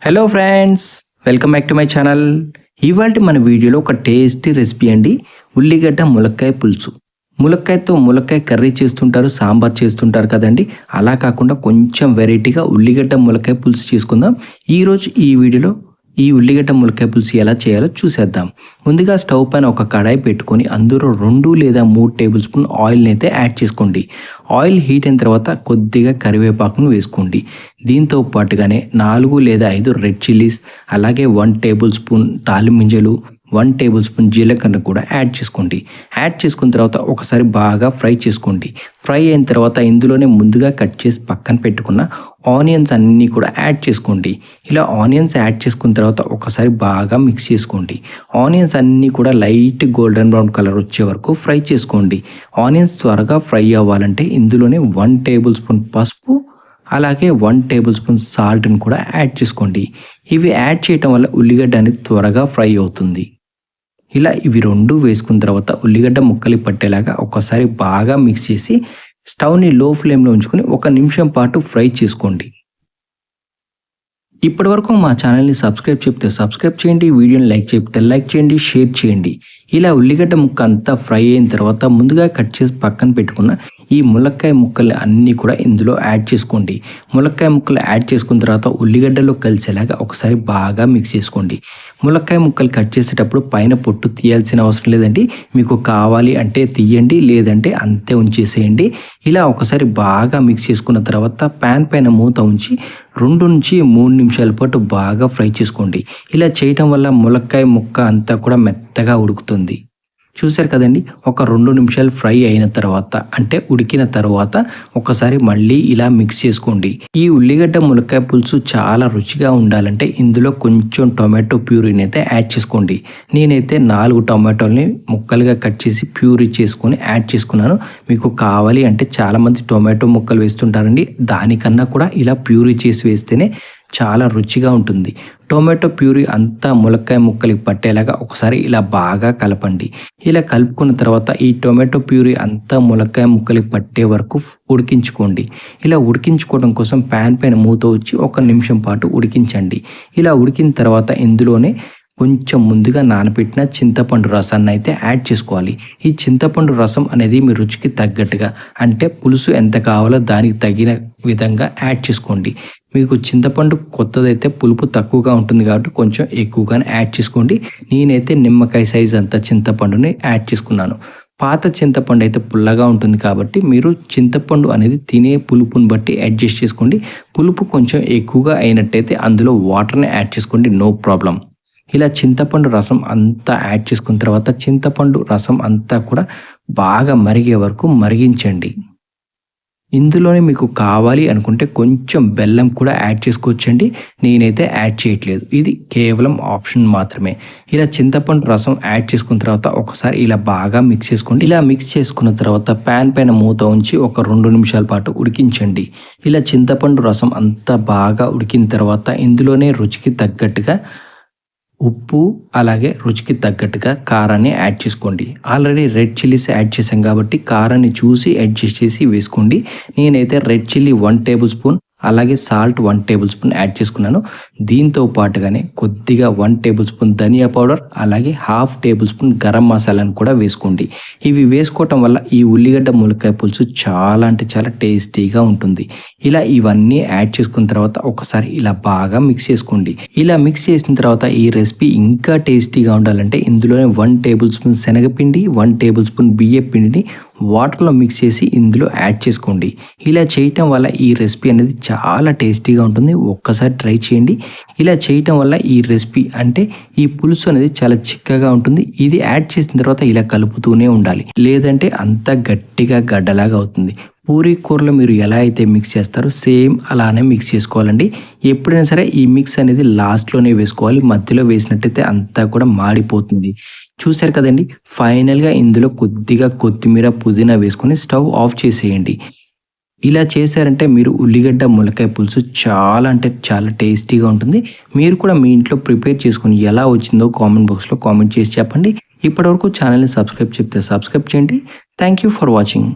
Hello friends, welcome back to my channel. ఇవాళ మన వీడియోలో ఒక టేస్టీ రెసిపీ అండి, ఉల్లిగడ్డ ములక్కాయ పులుసు. ములక్కాయతో ములక్కాయ కర్రీ చేస్తుంటారు, సాంబార్ చేస్తుంటారు కదండి. అలా కాకుండా కొంచెం వెరైటీగా ఉల్లిగడ్డ ములక్కాయ పులుసు చేసుకుందాం. ఈరోజు ఈ వీడియోలో ఈ ఉల్లిగడ్డ ములక్కాయ పులుసు ఎలా చేయాలో చూసేద్దాం. ముందుగా స్టవ్ పైన ఒక కడాయి పెట్టుకొని అందులో 2 లేదా 3 టేబుల్ స్పూన్ ఆయిల్ని అయితే యాడ్ చేసుకోండి. ఆయిల్ హీట్ అయిన తర్వాత కొద్దిగా కరివేపాకును వేసుకోండి. దీంతో పాటుగానే 4 లేదా 5 రెడ్ చిల్లీస్, అలాగే 1 టేబుల్ స్పూన్ తాలిమింజలు, 1 టేబుల్ స్పూన్ జీలకర్ర కూడా యాడ్ చేసుకోండి. యాడ్ చేసుకున్న తర్వాత ఒకసారి బాగా ఫ్రై చేసుకోండి. ఫ్రై అయిన తర్వాత ఇందులోనే ముందుగా కట్ చేసి పక్కన పెట్టుకున్న ఆనియన్స్ అన్నీ కూడా యాడ్ చేసుకోండి. ఇలా ఆనియన్స్ యాడ్ చేసుకున్న తర్వాత ఒకసారి బాగా మిక్స్ చేసుకోండి. ఆనియన్స్ అన్నీ కూడా లైట్ గోల్డెన్ బ్రౌన్ కలర్ వచ్చే వరకు ఫ్రై చేసుకోండి. ఆనియన్స్ త్వరగా ఫ్రై అవ్వాలంటే ఇందులోనే 1 టేబుల్ స్పూన్ పసుపు, అలాగే 1 టేబుల్ స్పూన్ సాల్ట్ని కూడా యాడ్ చేసుకోండి. ఇవి యాడ్ చేయటం వల్ల ఉల్లిగడ్డ అనేది త్వరగా ఫ్రై అవుతుంది. ఇలా ఇవి 2 వేసుకున్న తర్వాత ఉల్లిగడ్డ ముక్కలు పట్టేలాగా ఒకసారి బాగా మిక్స్ చేసి స్టవ్ని లో ఫ్లేమ్లో ఉంచుకొని 1 నిమిషం పాటు ఫ్రై చేసుకోండి. ఇప్పటివరకు మా ఛానల్ని సబ్స్క్రైబ్ చేయండి, వీడియోని లైక్ చేయండి, షేర్ చేయండి. ఇలా ఉల్లిగడ్డ ముక్క అంతా ఫ్రై అయిన తర్వాత ముందుగా కట్ చేసి పక్కన పెట్టుకున్న ఈ ములక్కాయ ముక్కలు అన్నీ కూడా ఇందులో యాడ్ చేసుకోండి. ములక్కాయ ముక్కలు యాడ్ చేసుకున్న తర్వాత ఉల్లిగడ్డలో కలిసేలాగా ఒకసారి బాగా మిక్స్ చేసుకోండి. ములక్కాయ ముక్కలు కట్ చేసేటప్పుడు పైన పొట్టు తీయాల్సిన అవసరం లేదండి. మీకు కావాలి అంటే తీయండి, లేదంటే అంతే ఉంచేసేయండి. ఇలా ఒకసారి బాగా మిక్స్ చేసుకున్న తర్వాత ప్యాన్ పైన మూత ఉంచి 2 నుంచి 3 నిమిషాల పాటు బాగా ఫ్రై చేసుకోండి. ఇలా చేయటం వల్ల ములక్కాయ ముక్క అంతా కూడా మెత్తగా ఉడుకుతుంది. చూశారు కదండి, ఒక 2 నిమిషాలు ఫ్రై అయిన తర్వాత అంటే ఉడికిన తర్వాత ఒకసారి మళ్ళీ ఇలా మిక్స్ చేసుకోండి. ఈ ఉల్లిగడ్డ ములక్కాయ పులుసు చాలా రుచిగా ఉండాలంటే ఇందులో కొంచెం టొమాటో ప్యూరీని అయితే యాడ్ చేసుకోండి. నేనైతే 4 టొమాటోల్ని ముక్కలుగా కట్ చేసి ప్యూరీ చేసుకొని యాడ్ చేసుకున్నాను. మీకు కావాలి అంటే చాలామంది టొమాటో ముక్కలు వేస్తుంటారండి, దానికన్నా కూడా ఇలా ప్యూరీ చేసి వేస్తేనే చాలా రుచిగా ఉంటుంది. టొమాటో ప్యూరీ అంతా ములక్కాయ ముక్కలకి పట్టేలాగా ఒకసారి ఇలా బాగా కలపండి. ఇలా కలుపుకున్న తర్వాత ఈ టొమాటో ప్యూరీ అంతా ములక్కాయ ముక్కలకి పట్టే వరకు ఉడికించుకోండి. ఇలా ఉడికించుకోవడం కోసం ప్యాన్ పైన మూత వచ్చి 1 నిమిషం పాటు ఉడికించండి. ఇలా ఉడికిన తర్వాత ఇందులోనే కొంచెం ముందుగా నానబెట్టిన చింతపండు రసాన్ని అయితే యాడ్ చేసుకోవాలి. ఈ చింతపండు రసం అనేది మీ రుచికి తగ్గట్టుగా, అంటే పులుసు ఎంత కావాలో దానికి తగిన విధంగా యాడ్ చేసుకోండి. మీకు చింతపండు కొత్తదైతే పులుపు తక్కువగా ఉంటుంది కాబట్టి కొంచెం ఎక్కువగానే యాడ్ చేసుకోండి. నేనైతే నిమ్మకాయ సైజ్ అంత చింతపండుని యాడ్ చేసుకున్నాను. పాత చింతపండు అయితే పుల్లగా ఉంటుంది కాబట్టి మీరు చింతపండు అనేది తినే పులుపుని బట్టి అడ్జస్ట్ చేసుకోండి. పులుపు కొంచెం ఎక్కువగా అయినట్టయితే అందులో వాటర్ని యాడ్ చేసుకోండి, నో ప్రాబ్లం. ఇలా చింతపండు రసం అంతా యాడ్ చేసుకున్న తర్వాత చింతపండు రసం అంతా కూడా బాగా మరిగే వరకు మరిగించండి. ఇందులోనే మీకు కావాలి అనుకుంటే కొంచెం బెల్లం కూడా యాడ్ చేసుకోవచ్చండి. నేనైతే యాడ్ చేయట్లేదు, ఇది కేవలం ఆప్షన్ మాత్రమే. ఇలా చింతపండు రసం యాడ్ చేసుకున్న తర్వాత ఒకసారి ఇలా బాగా మిక్స్ చేసుకోండి. ఇలా మిక్స్ చేసుకున్న తర్వాత ప్యాన్ పైన మూత ఉంచి ఒక 2 నిమిషాల పాటు ఉడికించండి. ఇలా చింతపండు రసం అంతా బాగా ఉడికిన తర్వాత ఇందులోనే రుచికి తగ్గట్టుగా ఉప్పు, అలాగే రుచికి తగ్గట్టుగా కారాన్ని యాడ్ చేసుకోండి. ఆల్రెడీ రెడ్ చిల్లీస్ యాడ్ చేసాం కాబట్టి కారాన్ని చూసి అడ్జస్ట్ చేసి వేసుకోండి. నేనైతే రెడ్ చిల్లీ 1 టేబుల్ స్పూన్, అలాగే సాల్ట్ 1 టేబుల్ స్పూన్ యాడ్ చేసుకున్నాను. దీంతో పాటుగానే కొద్దిగా 1 టేబుల్ స్పూన్ ధనియా పౌడర్, అలాగే 1/2 టేబుల్ స్పూన్ గరం మసాలాను కూడా వేసుకోండి. ఇవి వేసుకోవటం వల్ల ఈ ఉల్లిగడ్డ ములక్కాయ పులుసు చాలా అంటే చాలా టేస్టీగా ఉంటుంది. ఇలా ఇవన్నీ యాడ్ చేసుకున్న తర్వాత ఒకసారి ఇలా బాగా మిక్స్ చేసుకోండి. ఇలా మిక్స్ చేసిన తర్వాత ఈ రెసిపీ ఇంకా టేస్టీగా ఉండాలంటే ఇందులోనే 1 టేబుల్ స్పూన్ శనగపిండి, 1 టేబుల్ స్పూన్ బియ్య పిండిని వాటర్లో మిక్స్ చేసి ఇందులో యాడ్ చేసుకోండి. ఇలా చేయటం వల్ల ఈ రెసిపీ అనేది చాలా టేస్టీగా ఉంటుంది. ఒక్కసారి ట్రై చేయండి. ఇలా చేయటం వల్ల ఈ రెసిపీ అంటే ఈ పులుసు అనేది చాలా చిక్కగా ఉంటుంది. ఇది యాడ్ చేసిన తర్వాత ఇలా కలుపుతూనే ఉండాలి, లేదంటే అంతా గట్టిగా గడ్డలాగా అవుతుంది. పూరీ కూరలో మీరు ఎలా అయితే మిక్స్ చేస్తారో సేమ్ అలానే మిక్స్ చేసుకోవాలండి. ఎప్పుడైనా సరే ఈ మిక్స్ అనేది లాస్ట్లోనే వేసుకోవాలి, మధ్యలో వేసినట్టయితే అంతా కూడా మాడిపోతుంది. చూశారు కదండి, ఫైనల్గా ఇందులో కొద్దిగా కొత్తిమీర, పుదీనా వేసుకొని స్టవ్ ఆఫ్ చేసేయండి. ఇలా చేశారంటే మీరు ఉల్లిగడ్డ ములక్కాయ పులుసు చాలా అంటే చాలా టేస్టీగా ఉంటుంది. మీరు కూడా మీ ఇంట్లో ప్రిపేర్ చేసుకుని ఎలా వచ్చిందో కామెంట్ బాక్స్లో కామెంట్ చేసి చెప్పండి. ఇప్పటివరకు ఛానల్ని సబ్స్క్రైబ్ చేయండి. Thank you for watching.